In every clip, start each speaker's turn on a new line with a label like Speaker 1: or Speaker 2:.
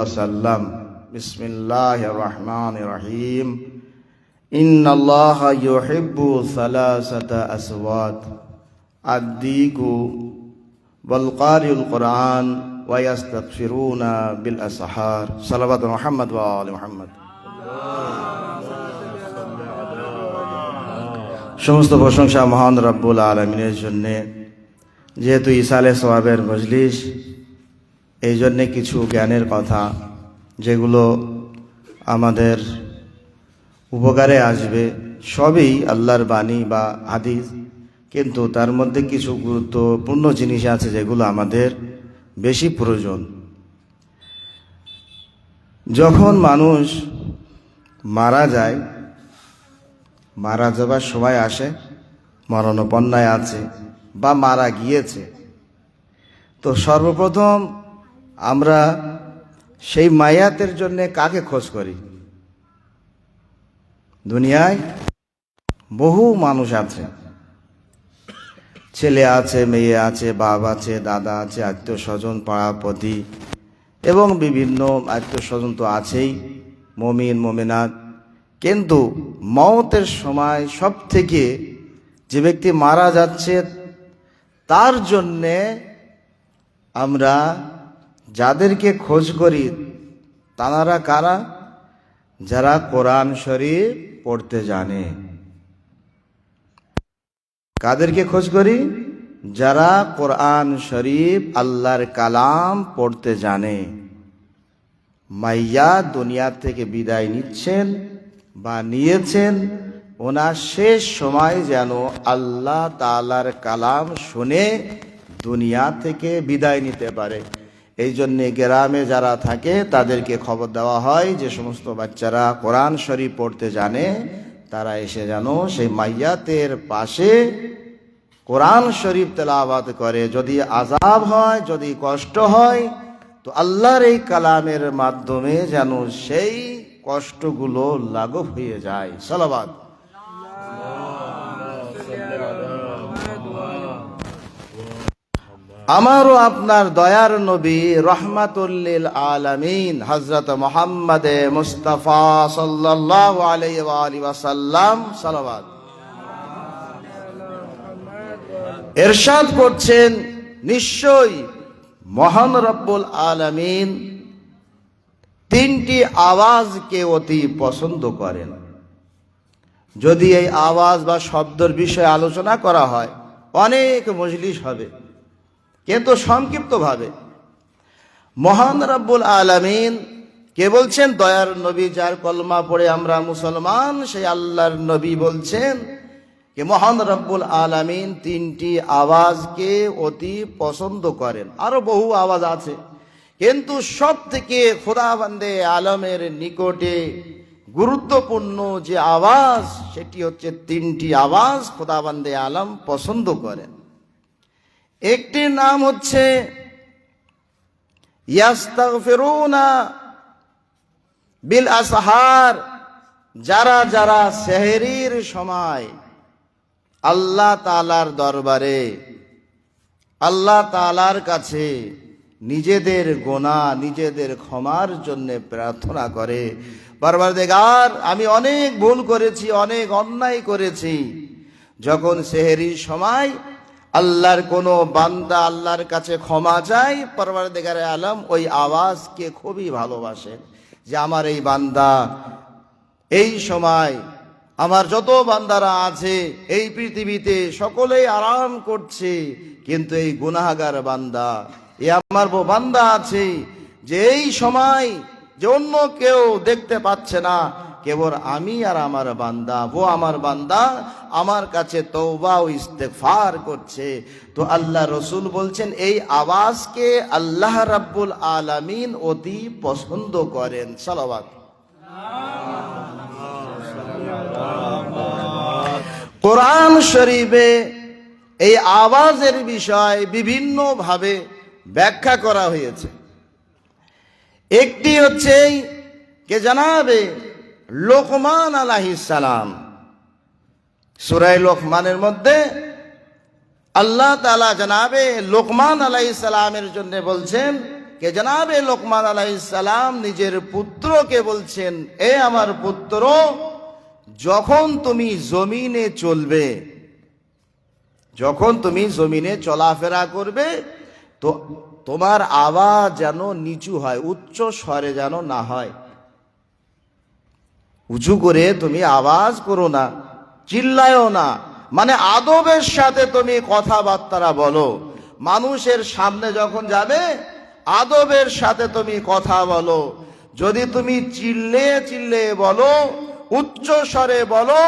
Speaker 1: وسلم بسم الله الرحمن الرحيم إن الله يحب ثلاثة أصوات الديك والقارئ القرآن ويستغفرون بالأسحار صلوات محمد وآل محمد সমস্ত প্রশংসা মহান রব্বুল আলামিনের জন্য। যেহেতু ইসালে সওয়াবের মজলিস, এই জন্যে কিছু জ্ঞানের কথা যেগুলো আমাদের উপকারে আসবে, সবই আল্লাহর বাণী বা হাদিস, কিন্তু তার মধ্যে কিছু গুরুত্বপূর্ণ জিনিস আছে যেগুলো আমাদের বেশি প্রয়োজন। যখন মানুষ মারা যায়, মারা যাবার সময় আসে, মরণোপন্নায় আছে বা মারা গিয়েছে, তো সর্বপ্রথম আমরা সেই মায়াতের জন্য কাকে খোঁজ করি? দুনিয়ায় বহু মানুষ আছে, ছেলে আছে, মেয়ে আছে, বাপ আছে, দাদা আছে, আত্মীয় স্বজন, পাড়াপতি এবং বিভিন্ন আত্মীয় স্বজন তো আছেই, মুমিন মুমিনাত। কিন্তু মওতের সময় সব থেকে যে ব্যক্তি মারা যাচ্ছে তার জন্যে আমরা যাদেরকে খোঁজ করি তারা কারা? যারা কোরআন শরীফ পড়তে জানে। কাদেরকে খোঁজ করি? যারা কোরআন শরীফ আল্লাহর কালাম পড়তে জানে। মাইয়া দুনিয়া থেকে বিদায় নিচ্ছেন বা নিয়েছেন, ওনার শেষ সময় যেন আল্লাহ তাআলার কালাম শুনে দুনিয়া থেকে বিদায় নিতে পারে। এই জন্যে গ্রামে যারা থাকে তাদেরকে খবর দেওয়া হয় যে সমস্ত বাচ্চারা কোরআন শরীফ পড়তে জানে তারা এসে যেন সেই মাইয়াতের পাশে কোরআন শরীফ তেলাওয়াত করে। যদি আযাব হয়, যদি কষ্ট হয়, তো আল্লাহর এই কালামের মাধ্যমে যেন সেই কষ্টগুলো লাঘব হয়ে যায়। সালাওয়াত। আমারও আপনার দয়ার নবী রহমাতুল লিল আলামিন হযরত মুহাম্মদ মুস্তাফা সাল্লাল্লাহু আলাইহি ওয়া আলিহি ওয়াসাল্লাম সালাওয়াত। ইরশাদ করছেন, নিশ্চয়ই মহান রব্বুল আলামিন তিনটি আওয়াজকে অতি পছন্দ করেন। যদি এই আওয়াজ বা শব্দের বিষয়ে আলোচনা করা হয় অনেক মজলিস হবে, কিন্তু সংক্ষিপ্তভাবে মহান রব্বুল আলামিন কে বলছেন? দয়ার নবী যার কলমা পড়ে আমরা মুসলমান, সেই আল্লাহর নবী বলছেন যে মহান রব্বুল আলামিন তিনটি আওয়াজকে অতি পছন্দ করেন। আরো বহু আওয়াজ আছে, কিন্তু সব থেকে খোদাবন্দে আলমের নিকটে গুরুত্বপূর্ণ যে আওয়াজ, সেটি হচ্ছে তিনটি আওয়াজ খোদাবন্দে আলম পছন্দ করেন। একটির নাম হচ্ছে ইয়াস্তাগফিরুনা বিল আসহার, যারা যারা সেহরির সময় আল্লাহ তাআলার দরবারে, আল্লাহ তাআলার কাছে নিজেদের গুনাহ, নিজেদের ক্ষমার জন্য প্রার্থনা করে, পরওয়ারদিগার আমি অনেক ভুল করেছি, অনেক অন্যায় করেছি। যখন সেহরির সময় আল্লাহর কোনো বান্দা আল্লাহর কাছে ক্ষমা চায়, পরওয়ারদিগার আলম ওই আওয়াজকে খুবই ভালোবাসেন যে আমার এই বান্দা এই সময়, আমার যত বান্দারা আছে এই পৃথিবীতে সকলেই আরাম করছে, কিন্তু এই গুনাহগার বান্দা, এ আমার বান্দা আছে যে এই সময় যে অন্য কেউ দেখতে পাচ্ছে না, কেবল আমি আর আমার বান্দা, ও আমার বান্দা আমার কাছে তওবা ও ইস্তেগফার করছে। তো আল্লাহ রসুল বলছেন এই আওয়াজকে আল্লাহ রাব্বুল আলামিন অতি পছন্দ করেন। সালাওয়াত। কোরআন শরীফে এই আওয়াজের বিষয় বিভিন্ন ভাবে ব্যাখ্যা করা হয়েছে। একটি হচ্ছে কে জানাবে লোকমান আলাইহিস সালাম, সূরা লোকমানের মধ্যে আল্লাহ তাআলা জানাবে লোকমান আলাইহিস সালামের জন্য বলছেন কে জনাবে লোকমান আলাইহিস সালাম নিজের পুত্রকে বলছেন, এ আমার পুত্র, যখন তুমি জমিনে চলবে, যখন তুমি জমিনে চলাফেরা করবে, তো তোমার আওয়াজ যেন নিচু হয়, উচ্চ স্বরে যেন না হয়। উঁচু করে তুমি আওয়াজ করো না, চিল্লায়ও না, মানে আদবের সাথে তুমি কথাবার্তা বলো। মানুষের সামনে যখন যাবে আদবের সাথে তুমি কথা বলো। যদি তুমি চিল্লে চিল্লে বলো, উচ্চ স্বরে বলো,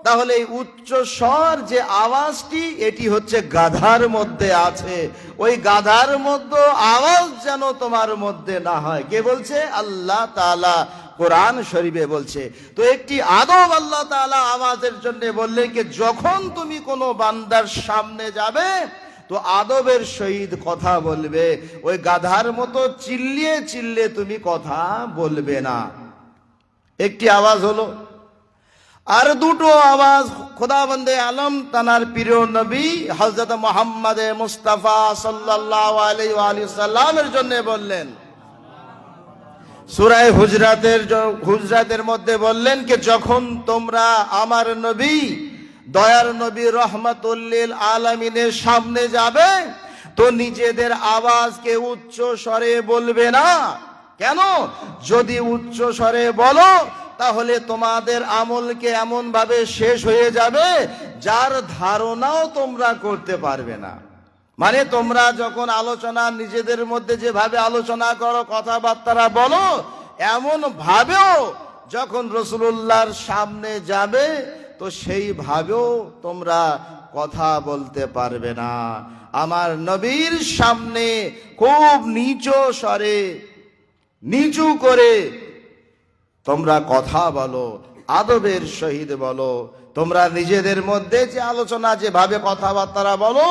Speaker 1: তাহলে এই উচ্চ স্বর যে আওয়াজটি, এটি হচ্ছে গাধার মধ্যে আছে। ওই গাধার মধ্যে আওয়াজ যেন তোমার মধ্যে না হয়। কে বলছে? আল্লাহ তাআলা কোরআন শরীফে বলছে। তো একটি আদব আল্লাহ তাআলা আওয়াজের জন্য বললেন যে যখন তুমি কোনো বান্দার সামনে যাবে তো আদবের সহিত কথা বলবে, ওই গাধার মতো চিল্লিয়ে চিল্লিয়ে তুমি কথা বলবে না। একটি আওয়াজ হলো। আর দুটো আওয়াজ খোদাবন্দে আলম তানার প্রিয় নবী হযরত মুহাম্মদ মুস্তাফা সাল্লাল্লাহু আলাইহি ওয়া সাল্লামের জন্য বললেন। সূরা হুজরাতের মধ্যে বললেন যে যখন তোমরা আমার নবী, দয়ার নবী রহমাতুল লিল আলামিনের সামনে যাবে তো নিজেদের আওয়াজকে উচ্চ স্বরে বলবে না। কেন? যদি উচ্চ স্বরে বলো তাহলে তোমাদের আমলকে এমন ভাবে শেষ হয়ে যাবে যার ধারণাও তোমরা করতে পারবে না। মানে তোমরা যখন আলোচনা নিজেদের মধ্যে যেভাবে আলোচনা করো, কথাবার্তা বলো, এমন ভাবেও যখন রাসূলুল্লাহর সামনে যাবে তো সেইভাবেও তোমরা কথা বলতে পারবে না। আমার নবীর সামনে খুব নিচু স্বরে, নিচু করে তোমরা কথা বলো, আদবের সহিত বলো। তোমরা নিজেদের মধ্যে যে আলোচনা যেভাবে কথাবার্তা বলো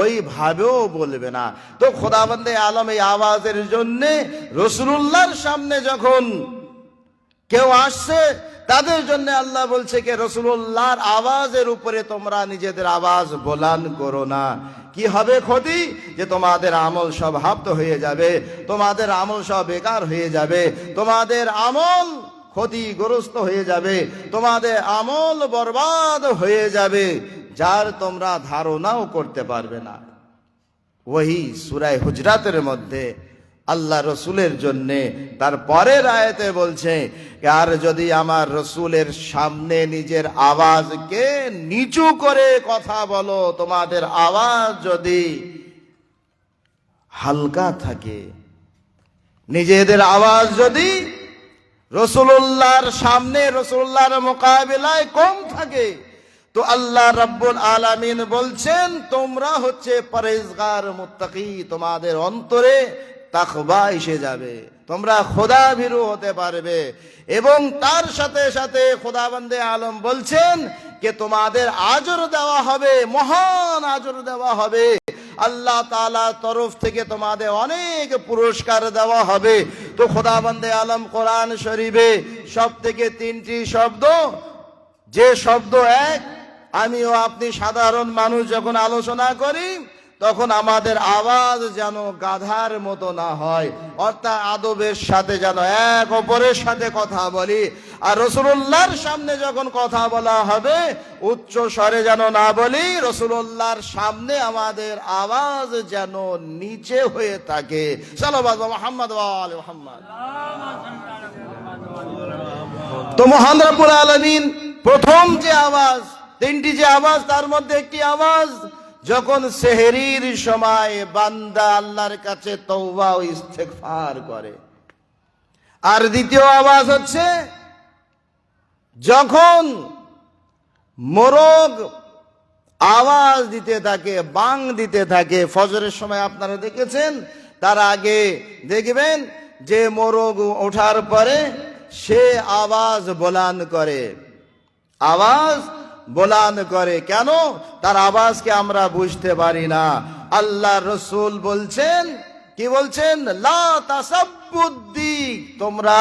Speaker 1: ওইভাবেও বলবে না। তো খোদাবন্দে আলম এই আওয়াজের জন্য রাসূলুল্লাহর সামনে যখন কেউ আসছে তাদের জন্য আল্লাহ বলছে কে রাসূলুল্লাহর আওয়াজের উপরে তোমরা নিজেদের আওয়াজ বলান করো না। কি হবে ক্ষতি? যে তোমাদের আমল সব হাবত হয়ে যাবে, তোমাদের আমল সব বেকার হয়ে যাবে, তোমাদের আমল ক্ষতিগ্রস্ত হয়ে যাবে, তোমাদের আমল বরবাদ হয়ে যাবে, যার তোমরা ধারণাও করতে পারবে না। ওহি সূরা হুজরাতের মধ্যে আল্লাহ রসুলের জন্য তার পরের আয়াতে বলছে, আর যদি আমার রসুলের সামনে নিজের আওয়াজকে নিচু করে কথা বলো, তোমাদের আওয়াজ যদি হালকা থাকে, নিজেদের আওয়াজ যদি রাসূলুল্লাহর সামনে, রাসূলুল্লাহর মোকাবিলায় কম থাকে, তো আল্লাহ রাব্বুল আলামিন বলছেন তোমরা হচ্ছে পরহেজগার মুত্তাকি, তোমাদের অন্তরে তাকওয়া এসে যাবে, তোমরা খোদাভীরু হতে পারবে। এবং তার সাথে সাথে খোদাবন্দে আলম বলছেন যে তোমাদের আজর দেওয়া হবে, মহান আজর দেওয়া হবে, আল্লাহ তাআলার তরফ থেকে তোমাদের অনেক পুরস্কার দেওয়া হবে। তো খোদাবন্দে আলম কোরআন শরীফে সব থেকে তিনটি শব্দ, যে শব্দ এক, আমিও আপনি সাধারণ মানুষ যখন আলোচনা করি তখন আমাদের আওয়াজ যেন গাধার মতো না হয়, অর্থাৎ আদবের সাথে যেন এক অপরের সাথে কথা বলি। আর রাসূলুল্লাহর সামনে যখন কথা বলা হবে উচ্চ স্বরে যেন না বলি, রাসূলুল্লাহর সামনে আমাদের আওয়াজ যেন নিচে হয়ে থাকে। সাল্লাল্লাহু মুহাম্মদ ওয়া আলি মুহাম্মদ। তো মহান রব্বুল আলামিন প্রথম যে আওয়াজ, তিনটি যে আওয়াজ, তার মধ্যে একটি আওয়াজ যখন সেহরির সময় বান্দা আল্লাহর কাছে তওবা ও ইস্তেগফার করে। আর দ্বিতীয় আওয়াজ হচ্ছে যখন মোরগ আওয়াজ দিতে থাকে, বাং দিতে থাকে। ফজরের সময় আপনারা দেখেছেন, তার আগে দেখবেন যে মোরগ ওঠার পরে সে আওয়াজ বোলান করে, আওয়াজ বোলান করে। কেন? তার আওয়াজকে আমরা বুঝতে পারি না। আল্লাহ রসুল বলছেন, কি বলছেন? লা তাসাব্বুদ্দিক, তোমরা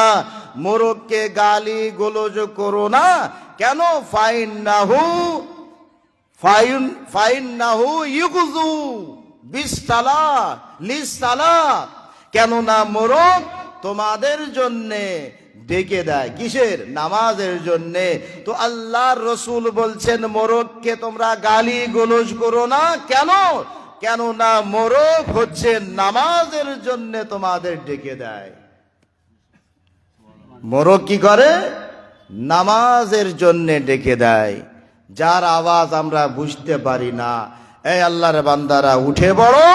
Speaker 1: মোরগকে গালি গোলজ করো না। কেন? ফাইন্নাহু ইউযু বিসসালা লিসসালা, কেননা মোরগ তোমাদের জন্যে ডেকে দেয়। কিসের? নামাজের জন্যে। তো আল্লাহর রসুল বলছেন মোরগকে তোমরা গালি গোলজ করো না। কেন? কেননা মোরগ হচ্ছে নামাজের জন্যে তোমাদের ডেকে দেয়। মোরগ কি করে? নামাজের জন্যে ডেকে দেয়, যার আওয়াজ আমরা বুঝতে পারি না। এই আল্লাহর বান্দারা, উঠে পড়ো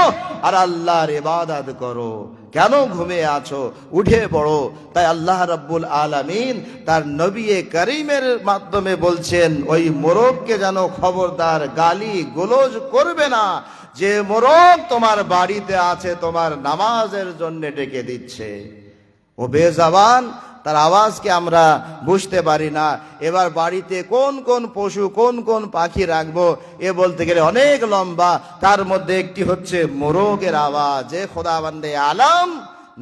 Speaker 1: আর আল্লাহর ইবাদত করো। কেন ঘুমিয়ে আছো? উঠে পড়ো। তাই আল্লাহ রাব্বুল আলামিন তার নবী করিমের মাধ্যমে বলছেন ওই মোরগকে যেন খবরদার গালি গোলজ করবে না, যে মোরগ তোমার বাড়িতে আছে, তোমার নামাজের জন্য ডেকে দিচ্ছে। ও বেজবান, তার আওয়াজকে আমরা বুঝতে পারি না। এবার বাড়িতে কোন কোন পশু, কোন কোন পাখি রাখবো, এ বলতে গেলে অনেক লম্বা। তার মধ্যে একটি হচ্ছে মোরগের আওয়াজ। যে খোদাবন্দে আলম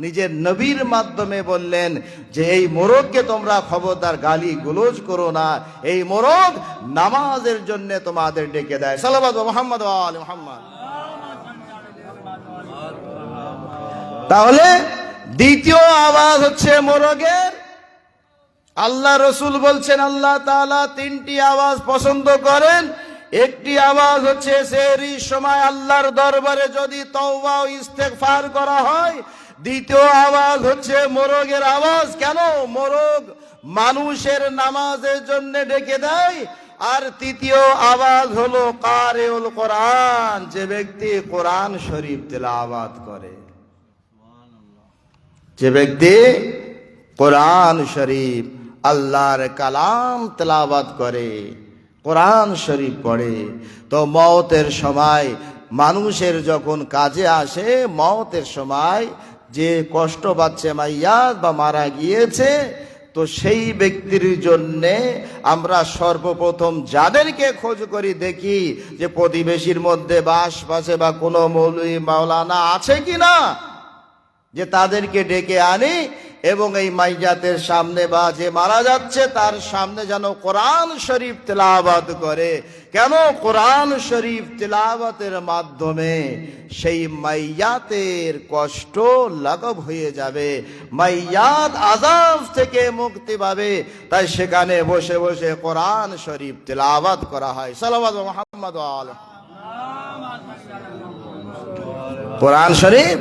Speaker 1: নিজের নবীর মাধ্যমে বললেন যে এই মোরগকে তোমরা খবরদার গালি গুলোজ করো না, এই মোরগ নামাজের জন্য তোমাদের ডেকে দেয়। সাল্লাল্লাহু আলাইহি মুহাম্মদ ওয়া আলি মুহাম্মদ। তাহলে দ্বিতীয় আওয়াজ হচ্ছে মোরগের। আল্লাহ রসুল বলছেন আল্লাহ তাআলা তিনটি আওয়াজ পছন্দ করেন। একটি আওয়াজ হচ্ছে সেহরির সময় আল্লাহর দরবারে যদি তওবা ও ইস্তেগফার করা হয়। দ্বিতীয় আওয়াজ হচ্ছে মোরগের আওয়াজ। কেন? মোরগ মানুষের নামাজের জন্য ডেকে দেয়। আর তৃতীয় আওয়াজ হলো কারিউল কোরআন, যে ব্যক্তি কোরআন শরীফ তেলাওয়াত করে। যে ব্যক্তি কোরআন শরীফ আল্লাহর কালাম তেলাওয়াত করে, কোরআন শরীফ পড়ে, তো মওতের সময় মানুষের যখন কাজে আসে, মওতের সময় যে কষ্ট পাচ্ছে মাইয়াত বা মারা গিয়েছে, তো সেই ব্যক্তির জন্যে আমরা সর্বপ্রথম যাদেরকে খোঁজ করি দেখি যে প্রতিবেশীর মধ্যে বা আশপাশে বা কোনো মৌলভী মাওলানা আছে কিনা, যে তাদেরকে ডেকে আনি এবং এই মাইয়াতের সামনে বা যে মারা যাচ্ছে তার সামনে যেন কোরআন শরীফ তেলাওয়াত করে। কেন? কোরআন শরীফ তেলাওয়াতের মাধ্যমে সেই মাইয়াতের কষ্ট লাঘব হয়ে যাবে, মাইয়াত আযাব থেকে মুক্তি পাবে। তাই সেখানে বসে বসে কোরআন শরীফ তেলাওয়াত করা হয়। সাল্লাল্লাহু আলাইহি মুহাম্মদ ওয়া আলি। কোরআন শরীফ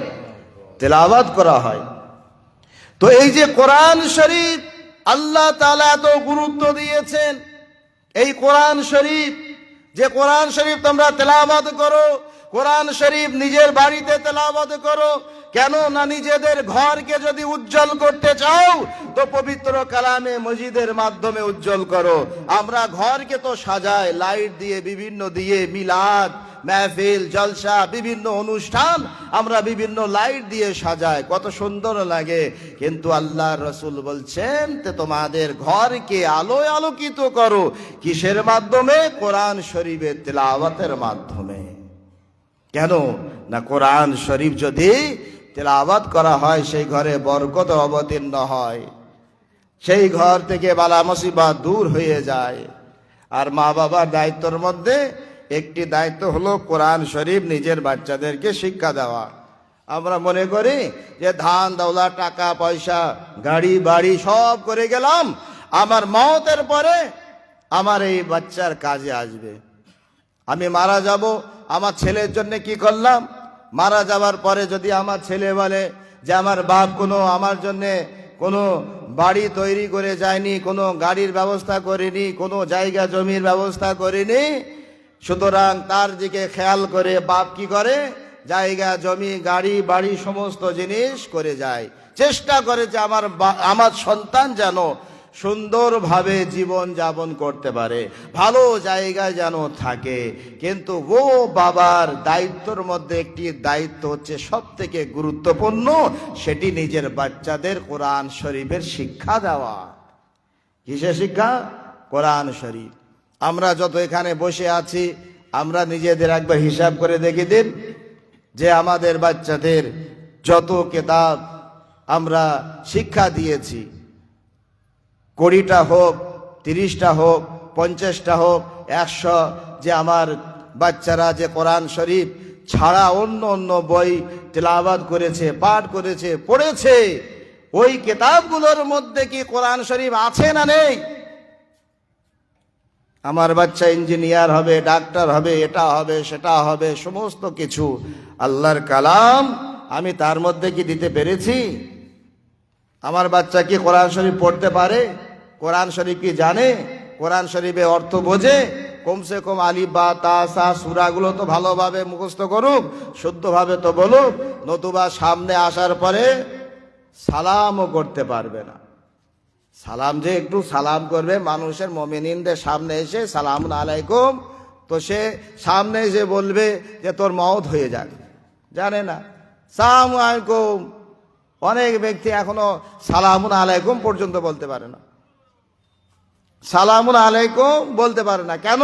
Speaker 1: তেলাওয়াত করা হয়। তো এই যে কোরআন শরীফ আল্লাহ তাআলা এত গুরুত্ব দিয়েছেন, এই কোরআন শরীফ, যে কোরআন শরীফ তোমরা তেলাওয়াত করো, কোরআন শরীফ নিজের বাড়িতে তেলাওয়াত করো। কেন না? নিজেদের ঘরকে যদি উজ্জ্বল করতে চাও তো পবিত্র কালামে মজিদের মাধ্যমে উজ্জ্বল করো। আমরা ঘরকে তো সাজাই লাইট দিয়ে, বিভিন্ন দিয়ে, মিলাদ মেহফিল জলসা বিভিন্ন অনুষ্ঠান আমরা বিভিন্ন লাইট দিয়ে সাজাই, কত সুন্দর লাগে। কিন্তু আল্লাহর রাসূল বলছেন যে তোমাদের ঘরকে আলোয় আলোকিত করো। কিসের মাধ্যমে? কোরআন শরীফের তেলাওয়াতের মাধ্যমে। কেন না? কোরআন শরীফ যদি তেলাওয়াত করা হয় সেই ঘরে বরকত অবতীর্ণ হয়, সেই ঘর থেকে বালা মুসিবত দূর হয়ে যায়। আর মা বাবার দায়িত্বের মধ্যে একটি দায়িত্ব হলো কোরআন শরীফ নিজের বাচ্চাদেরকে শিক্ষা দেওয়া। আমরা মনে করি যে ধান দৌলত টাকা পয়সা গাড়ি বাড়ি সব করে গেলাম, আমার মওতের পরে আমার এই বাচ্চার কাজে আসবে। আমি মারা যাব, আমার ছেলের জন্য কি করলাম? মারা যাওয়ার পরে যদি আমার ছেলে বলে যে আমার বাপ কোনো আমার জন্যে কোনো বাড়ি তৈরি করে যায়নি, কোনো গাড়ির ব্যবস্থা করেনি, কোনো জায়গা জমির ব্যবস্থা করেনি, সুতরাং তার দিকে খেয়াল করে বাপ কি করে? জায়গা জমি গাড়ি বাড়ি সমস্ত জিনিস করে যায়, চেষ্টা করে যে আমার সন্তান যেন সুন্দরভাবে জীবন যাপন করতে পারে, ভালো জায়গায় যেন থাকে। কিন্তু ও বাবার দায়িত্বের মধ্যে একটি দায়িত্ব হচ্ছে সব থেকে গুরুত্বপূর্ণ, সেটি নিজের বাচ্চাদের কোরআন শরীফের শিক্ষা দেওয়া। কিসের শিক্ষা? কোরআন শরীফ। আমরা যত এখানে বসে আছি, আমরা নিজেদের একবার হিসাব করে দেখে দিন যে আমাদের বাচ্চাদের যত কিতাব আমরা শিক্ষা দিয়েছি, 20টা হোক, 30টা হোক, 50টা হোক, 100, যে আমার বাচ্চারা যে কোরআন শরীফ ছাড়া অন্য অন্য বই তেলাওয়াত করেছে, পাঠ করেছে, পড়েছে, ওই কিতাবগুলোর মধ্যে কি কোরআন শরীফ আছে না নেই? আমার বাচ্চা ইঞ্জিনিয়ার হবে, ডাক্তার হবে, এটা হবে, সেটা হবে, সমস্ত কিছু আল্লাহর কালাম আমি তার মধ্যে কি দিতে পেরেছি? আমার বাচ্চা কি কোরআন শরীফ পড়তে পারে? কোরআন শরীফ কি জানে? কোরআন শরীফে অর্থ বোঝে? কমসে কম আলিফ বা তা সা সূরাগুলো তো ভালোভাবে মুখস্থ করুক, শুদ্ধভাবে তো বলুক, নতুবা সামনে আসার পরে সালামও করতে পারবে না। সালাম যে একটু সালাম করবে মানুষের, মুমিনিনদের সামনে এসে সালামুন আলাইকুম, তো সে সামনে এসে বলবে যে তোর মওত হয়ে যাক, জানে না। সালামু আলাইকুম, অনেক ব্যক্তি এখনো সালামুন আলাইকুম পর্যন্ত বলতে পারে না। সালামুন আলাইকুম বলতে পারে না, কেন?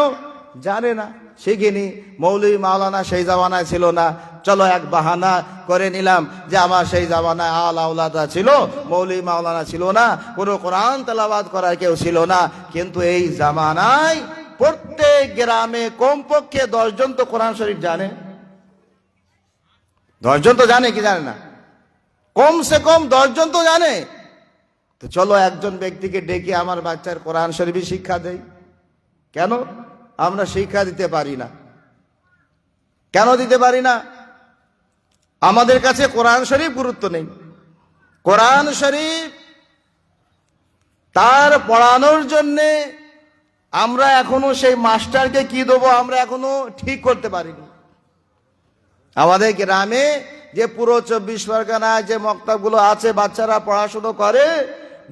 Speaker 1: জানে না, শিখিনি। মৌলভী মাওলানা সেই জামানায় ছিল না, চলো এক বাহানা করে নিলাম যে আমার সেই জামানায় আওলাদা ছিল, মৌলভী মাওলানা ছিল না, কোনো কোরআন তেলাওয়াত করার কেউ ছিল না। কিন্তু এই জামানায় প্রত্যেক গ্রামে কমপক্ষে 10 জন তো কোরআন শরীফ জানে। 10 জন তো জানে, কি জানে না? কমসে কম 10 জন তো জানে। তো চলো একজন ব্যক্তিকে ডেকে আমার বাচ্চার কোরআন শরীফ শিক্ষা দেই। কেন আমরা শিক্ষা দিতে পারি না? কেন দিতে পারি না? আমাদের কাছে কোরআন শরীফ গুরুত্ব নেই। কোরআন শরীফ তার পড়ানোর জন্যে আমরা এখনো সেই মাস্টারকে কি দেবো আমরা এখনো ঠিক করতে পারিনি। আমাদের গ্রামে যে পুরো 24 পরগনায় যে মক্তবগুলো আছে, বাচ্চারা পড়াশুনো করে,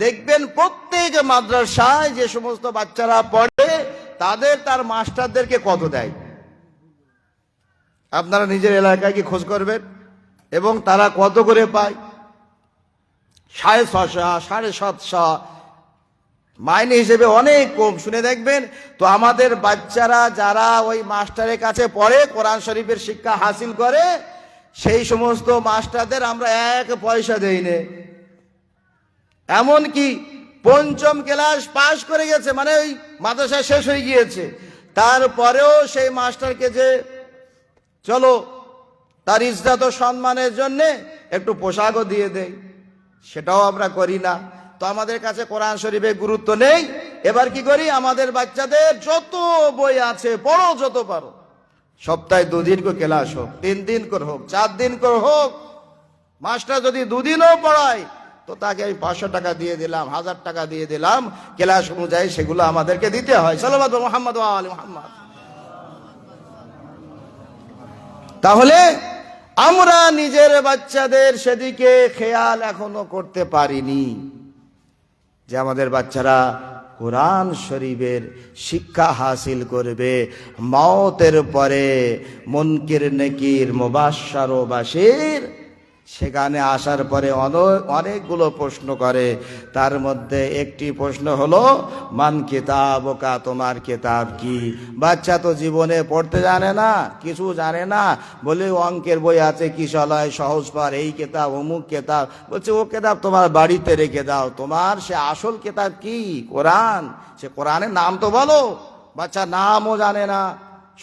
Speaker 1: দেখবেন প্রত্যেক মাদ্রাসায় যে সমস্ত বাচ্চারা পড়ে তার মাস্টারদেরকে কত দেয় আপনারা নিজের এলাকায় কি খোঁজ করবেন, এবং তারা কত করে পায়? 650, 750 মাইনে হিসেবে অনেক কম। শুনে দেখবেন। তো আমাদের বাচ্চারা যারা ওই মাস্টারের কাছে পড়ে, কোরআন শরীফের শিক্ষা হাসিল করে, সেই সমস্ত মাস্টারদের আমরা 1 পয়সা দেই না। এমনকি 5ম ক্লাস পাশ করে গেছে, মানে ওই মাদ্রাসা শেষ হয়ে গিয়েছে, তারপরেও সেই মাস্টারকে যে চলো তার ইজ্জত ও সম্মানের জন্য একটু পোশাকও দিয়ে দেই, সেটাও আমরা করি না। তো আমাদের কাছে কোরআন শরীফের গুরুত্ব নেই। এবার কি করি? আমাদের বাচ্চাদের যত বই আছে পড়ো, যত পারো। সপ্তাহে 2 দিন করে ক্লাস হোক, 3 দিন করে হোক, 4 দিন করে হোক। মাস্টার যদি 2 দিনও পড়ায় তো তাকে আমি 500 টাকা দিয়ে দিলাম, 1000 টাকা দিয়ে দিলাম, ক্লাস অনুযায়ী সেগুলো আমাদেরকে দিতে হয়। সাল্লাল্লাহু মুহাম্মদ ওয়া আলি মুহাম্মদ। তাহলে আমরা নিজের বাচ্চাদের সেদিকে খেয়াল এখনো করতে পারিনি যে আমাদের বাচ্চারা কোরআন শরীফের শিক্ষা হাসিল করবে। মওতের পরে মুনকির নেকির মুবাশশার ও বাশির, সেখানে আসার পরে অনেকগুলো প্রশ্ন করে। তার মধ্যে একটি প্রশ্ন হলো মান কিতাবুকা, তোমার কিতাব কি? বাচ্চা তো জীবনে পড়তে জানে না, কিছু জানে না, বলে অঙ্কের বই আছে, কিশলয়, সহজ পার, এই কিতাব, অমুক কিতাব। বলছে ও কিতাব তোমার বাড়িতে রেখে দাও, তোমার সে আসল কিতাব কি? কোরআন। সে কোরআনের নাম তো বলো। বাচ্চা নামও জানে না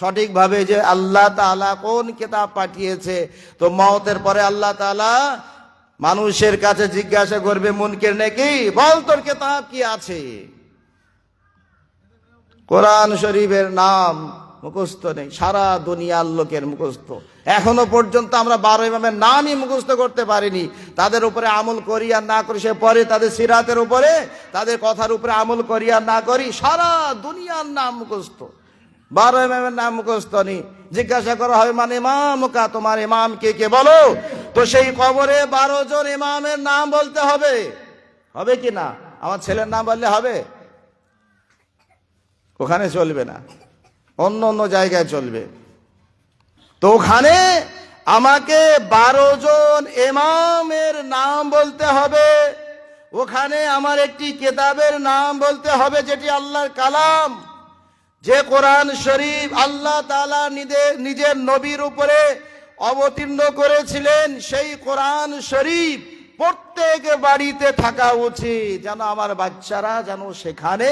Speaker 1: সঠিকভাবে যে আল্লাহ তাআলা কোন কিতাব পাঠিয়েছে। তো মওতের পরে আল্লাহ তাআলা মানুষের কাছে জিজ্ঞাসা করবে মুনকির নেকি, বল তোর কিতাব কি আছে? কোরআন শরীফের নাম মুখস্থ নেই, সারা দুনিয়ার লোকের মুখস্থ। এখনো পর্যন্ত আমরা 12 ইমামের নামই মুখস্থ করতে পারিনি। তাদের উপরে আমল করি আর না করি, সে পরে তাদের সিরাতের উপরে, তাদের কথার উপরে আমল করি আর না করি, সারা দুনিয়ার নাম মুখস্থ। 12 ইমামের নাম মুখস্থ নেই। জিজ্ঞাসা করা হবে মানে ইমামকা, তোমার ইমাম কে কে বলো? তো সেই কবরে 12 জন ইমামের নাম বলতে হবে, হবে কি না? আমার ছেলের নাম বললে হবে? ওখানে চলবে না, অন্য অন্য জায়গায় চলবে। তো ওখানে আমাকে 12 জন ইমামের নাম বলতে হবে। ওখানে আমার একটি কিতাবের নাম বলতে হবে, যেটি আল্লাহর কালাম, যে কোরআন শরীফ আল্লাহ তাআলা নিজের নবীর উপরে অবতীর্ণ করেছিলেন। সেই কোরআন শরীফ প্রত্যেক বাড়িতে থাকা উচিত, যেন আমার বাচ্চারা যেন সেখানে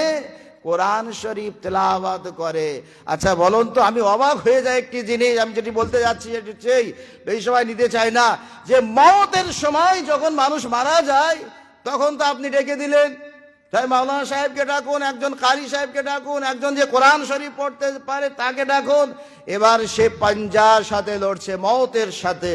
Speaker 1: কোরআন শরীফ তেলাওয়াত করে। আচ্ছা বলুন তো, আমি অবাক হয়ে যাই একটি জিনিস, আমি যেটি বলতে যাচ্ছি এটি চাই এই সময় নিতে চাই না, যে মওতের সময় যখন মানুষ মারা যায় তখন তো আপনি ডেকে দিলেন, তাই মাওলানা সাহেবকে ডাকুন, একজন কারি সাহেবকে ডাকুন, একজন যে কোরআন শরীফ পড়তে পারে তাকে ডাকুন। এবার সে পাঞ্জার সাথে লড়ছে, মওতের সাথে।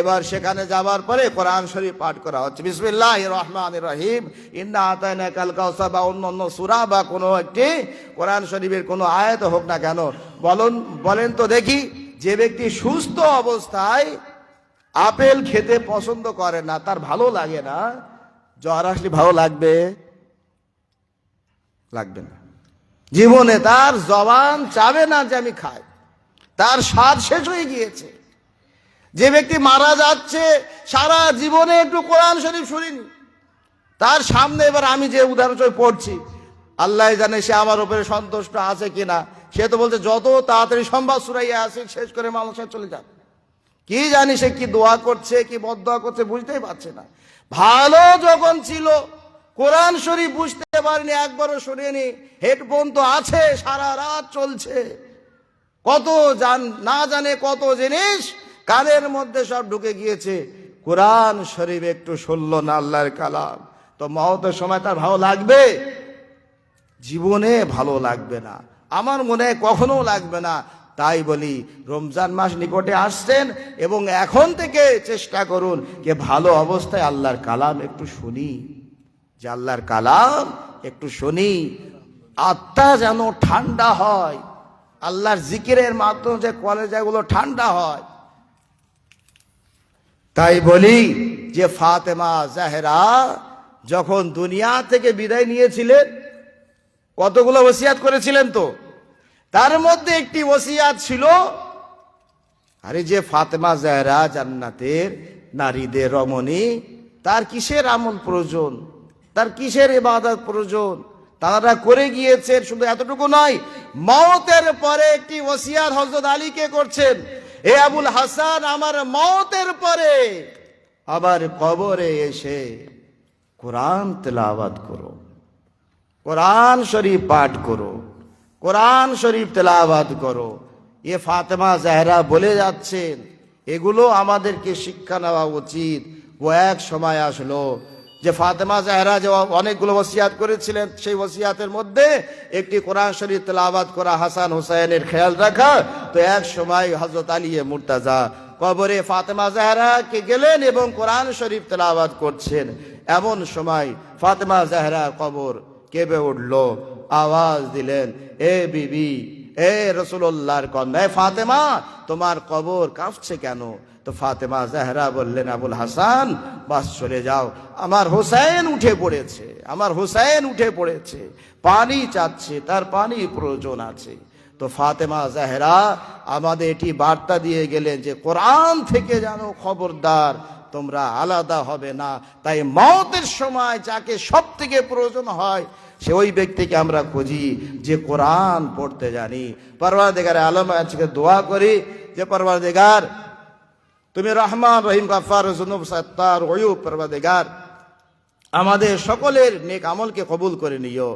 Speaker 1: এবার সেখানে যাবার পরে কোরআন শরীফ পাঠ করা হচ্ছে, বিসমিল্লাহির রহমানির রহিম, ইন্না আতাইনাকাল কাউসার বা অন্য সূরা বা কোনো একটি কোরআন শরীফের কোনো আয়াত হোক না কেন, বলেন তো দেখি, যে ব্যক্তি সুস্থ অবস্থায় আপেল খেতে পছন্দ করে না, তার ভালো লাগে না, জ্বর আসলে ভালো লাগবে? লাগবে না। জীবনে তার জবান চাবে না যে আমি খাই, তার স্বাদ শেষ হয়ে গিয়েছে। যে ব্যক্তি মারা যাচ্ছে, সারা জীবনে একটু কোরআন শরীফ শুনিনি, তার সামনে এবার আমি যে উদাহরণ পড়ছি, আল্লাহ জানে সে আমার উপরে সন্তুষ্ট আছে কিনা। সে তো বলছে যত তাড়াতাড়ি সম্ভব সূরা ইয়াসিন শেষ করে মানুষ চলে যাবে। কি জানি সে কি দোয়া করছে, কি বদদোয়া করছে, বুঝতেই পারছে না। ভালো যখন ছিল, কোরআন শরীফ বুঝতে পারিনি, একবারও শুনিনি, হেডফোন তো আছে, সারা রাত চলছে, কত না জানে কত জিনিস কানের মধ্যে সব ঢুকে গিয়েছে, কোরআন শরীফ একটু শুনল না, আল্লাহর কালাম। তো মওতের সময় তার ভালো লাগবে? জীবনে ভালো লাগবে না, আমার মনে হয় কখনো লাগবে না। তাই বলি, রমজান মাস নিকটে আসছেন এবং এখন থেকে চেষ্টা করুন যে ভালো অবস্থায় আল্লাহর কালাম একটু শুনি, যে আল্লাহর কালাম একটু শুনি, আত্মা যেন ঠান্ডা হয়, আল্লাহর জিকিরের মাধ্যমে যে কলেজাগুলো ঠান্ডা হয়। তাই বলি যে ফাতেমা জাহরা যখন দুনিয়া থেকে বিদায় নিয়েছিলেন, কতগুলো ওসিয়াত করেছিলেন, তো তার মধ্যে একটি ওসিয়াত ছিল, আরে যে ফাতেমা জাহরা জান্নাতের নারীদের রমণী, তার কিসের আমল প্রয়োজন, তার কিসের ইবাদত প্রয়োজন, তারা করে গিয়েছেন। শুধু এতটুকু নয়, মওতের পরে একটি ওসিয়াত হযরত আলীকে করছেন, এ আবুল হাসান, আমার মওতের পরে আবার কবরে এসে কোরআন তেলাওয়াত করো, কোরআন শরীফ পাঠ করো, কোরআন শরীফ তেলাওয়াত করো। এ ফাতেমা জাহরা বলে যাচ্ছেন, এগুলো আমাদেরকে শিক্ষা নেওয়া উচিত। ও এক সময় আসলো যে ফাতেমা জাহরা যে অনেকগুলো ওসিয়াত করেছিলেন, সেই ওসিয়াতের মধ্যে একটি কোরআন শরীফ তেলাওয়াত করা, হাসান হুসাইনের খেয়াল রাখা। তো এক সময় হযরত আলী মুর্তাজা কবরে ফাতেমা জাহরা কে গেলেন এবং কোরআন শরীফ তেলাওয়াত করছেন। এমন সময় ফাতেমা জাহরা কবর কেঁপে উঠল, আওয়াজ দিলেন, এ বিবি, এ রাসূলুল্লাহর কন্যা, ফাতেমা, তোমার কবর কাঁপছে কেন? তো ফাতেমা জাহরা বললেন, আবুল হাসান, বাস চলে যাও, আমার হোসেন উঠে পড়েছে, আমার হোসেন উঠে পড়েছে, পানি চাচ্ছে, তার পানি প্রয়োজন আছে। তো ফাতেমা জাহরা আমাদের এটি বার্তা দিয়ে গেলেন যে কোরআন থেকে যেন খবরদার তোমরা আলাদা হবে না। তাই মওতের সময় যাকে সব থেকে প্রয়োজন হয়, সে ওই ব্যক্তিকে আমরা খুঁজি যে কোরআন পড়তে জানি। পরওয়ারদিগার আলম আজকে দোয়া করি যে পরওয়ারদিগার, তুমি রহমান রহিম, গাফফার, যুনুব, সাত্তার, ওয়ুব, পরওয়ারদিগার আমাদের সকলের নেক আমলকে কবুল করে নিও,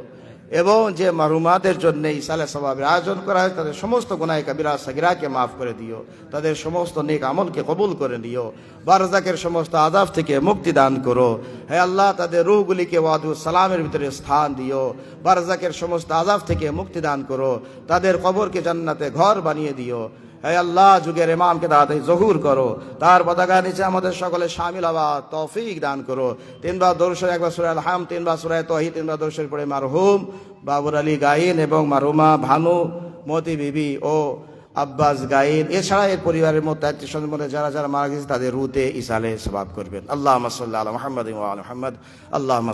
Speaker 1: এবং যে মারহুমাদের জন্য ইসালে সওয়াবের আয়োজন করা হয় তাদের সমস্ত গুনাহ কাবিরা সাগিরাকে মাফ করে দিও, তাদের সমস্ত নেক আমলকে কবুল করে নিও, বারজাকের সমস্ত আযাব থেকে মুক্তি দান করো। হে আল্লাহ, তাদের রূহগুলিকে ওয়াদুস সালামের ভিতরে স্থান দিও, বারজাকের সমস্ত আযাব থেকে মুক্তি দান করো, তাদের কবরকে জান্নাতে ঘর বানিয়ে দিও। হে আল্লাহ, যুগের ইমামকে তাড়াতাড়ি জহুর করো, তার পতাকা নিচে আমাদের সকলে শামিল হওয়ার তৌফিক দান করো। 3 বার দরুদ শরীফ, 1 বার সূরা আল হাম, 3 বার সূরা তাওহীদ, 3 বার দরুদ শরীফ পড়ে মারহুম বাবুর আলী গাইন এবং মারহুমা ভানু মতি বিবি ও আব্বাস গাইন, এছাড়া এর পরিবারের মধ্যে আত্মীয়স্বজনের মধ্যে যারা যারা মারা গেছে তাদের রুতে ইসালে সওয়াব করবেন। আল্লাহুম্মা সাল্লি আলা মুহাম্মাদিন ওয়া আলা মুহাম্মাদ। আল্লাহুম্মা